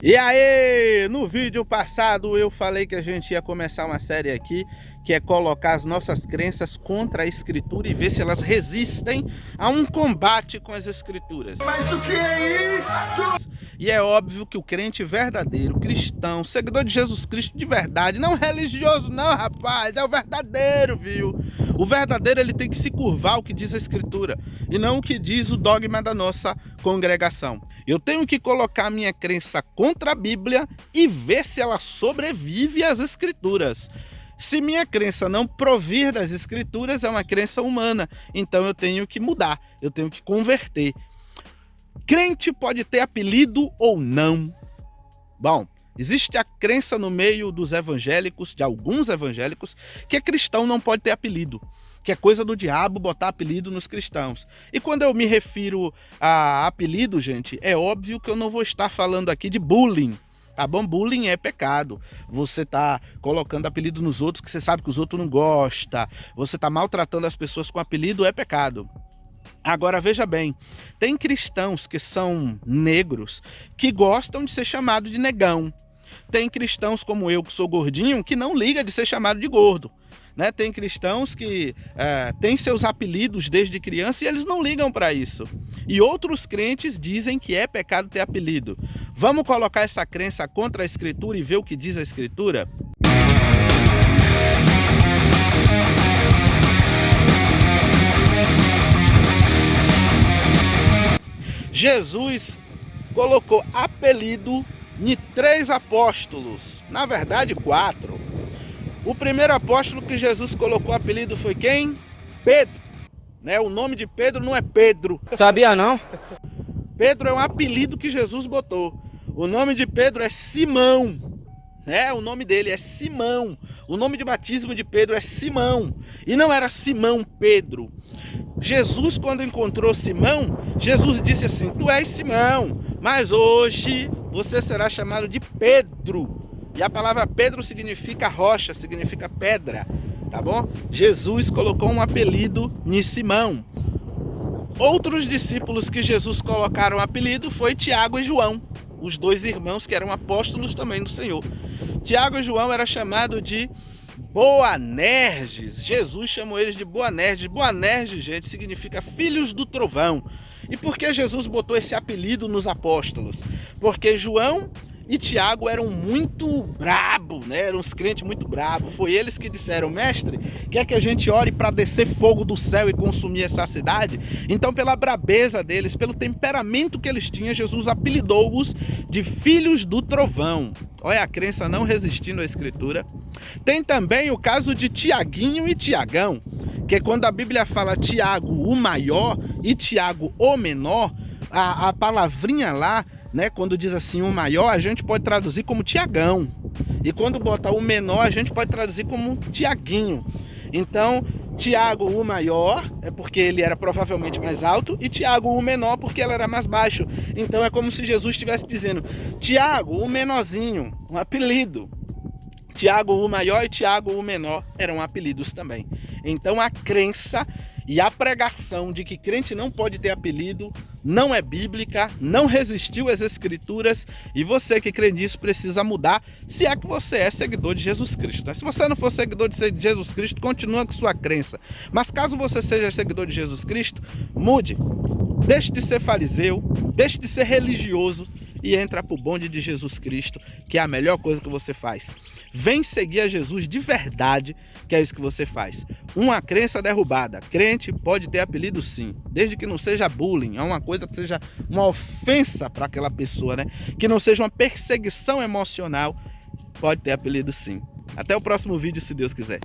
E aí, no vídeo passado eu falei que a gente ia começar uma série aqui que é colocar as nossas crenças contra a escritura e ver se elas resistem a um combate com as escrituras. Mas o que é isso? E é óbvio que o crente verdadeiro, cristão, seguidor de Jesus Cristo de verdade, não religioso não, rapaz, é o verdadeiro, viu? O verdadeiro, ele tem que se curvar ao que diz a escritura e não o que diz o dogma da nossa congregação. Eu tenho que colocar a minha crença contra a Bíblia e ver se ela sobrevive às escrituras. Se minha crença não provir das escrituras, é uma crença humana, então eu tenho que mudar, eu tenho que converter. Crente pode ter apelido ou não? Bom, existe a crença no meio dos evangélicos, de alguns evangélicos, que cristão não pode ter apelido, que é coisa do diabo botar apelido nos cristãos. E quando eu me refiro a apelido, gente, é óbvio que eu não vou estar falando aqui de bullying. Tá bom? Bullying é pecado. Você tá colocando apelido nos outros que você sabe que os outros não gostam. Você tá maltratando as pessoas com apelido, é pecado. Agora veja bem, tem cristãos que são negros que gostam de ser chamado de negão. Tem cristãos como eu, que sou gordinho, que não liga de ser chamado de gordo. Né? Tem cristãos que têm seus apelidos desde criança e eles não ligam para isso. E outros crentes dizem que é pecado ter apelido. Vamos colocar essa crença contra a escritura e ver o que diz a escritura? Jesus colocou apelido em 3 apóstolos, na verdade 4. O primeiro apóstolo que Jesus colocou apelido foi quem? Pedro. Né? O nome de Pedro não é Pedro. Sabia não? Pedro é um apelido que Jesus botou. O nome de Pedro é Simão. Né? O nome dele é Simão. O nome de batismo de Pedro é Simão. E não era Simão Pedro. Jesus, quando encontrou Simão, Jesus disse assim: tu és Simão, mas hoje você será chamado de Pedro. E a palavra Pedro significa rocha, significa pedra, tá bom? Jesus colocou um apelido em Simão. Outros discípulos que Jesus colocaram apelido foi Tiago e João, os 2 irmãos que eram apóstolos também do Senhor. Tiago e João era chamado de Boanerges. Jesus chamou eles de Boanerges. Boanerges, gente, significa filhos do trovão. E por que Jesus botou esse apelido nos apóstolos? Porque João e Tiago eram muito brabos, né? Eram uns crentes muito brabos. Foi eles que disseram: mestre, quer que a gente ore para descer fogo do céu e consumir essa cidade? Então, pela brabeza deles, pelo temperamento que eles tinham, Jesus apelidou-os de filhos do trovão. Olha a crença não resistindo à escritura. Tem também o caso de Tiaguinho e Tiagão, que é quando a Bíblia fala Tiago o maior e Tiago o menor, a palavrinha lá, né, quando diz assim o maior, a gente pode traduzir como Tiagão. E quando bota o menor, a gente pode traduzir como Tiaguinho. Então, Tiago o maior é porque ele era provavelmente mais alto, e Tiago o menor porque ele era mais baixo. Então é como se Jesus estivesse dizendo: Tiago o menorzinho, um apelido. Tiago o maior e Tiago o menor eram apelidos também. Então a crença e a pregação de que crente não pode ter apelido não é bíblica, não resistiu às escrituras, e você que crê nisso precisa mudar, se é que você é seguidor de Jesus Cristo. Se você não for seguidor de Jesus Cristo, continua com sua crença. Mas caso você seja seguidor de Jesus Cristo, mude. Deixe de ser fariseu, deixe de ser religioso e entra pro bonde de Jesus Cristo, que é a melhor coisa que você faz. Vem seguir a Jesus de verdade, que é isso que você faz. Uma crença derrubada. Crente pode ter apelido sim, desde que não seja bullying, é uma coisa que seja uma ofensa para aquela pessoa, né? Que não seja uma perseguição emocional, pode ter apelido sim. Até o próximo vídeo, se Deus quiser.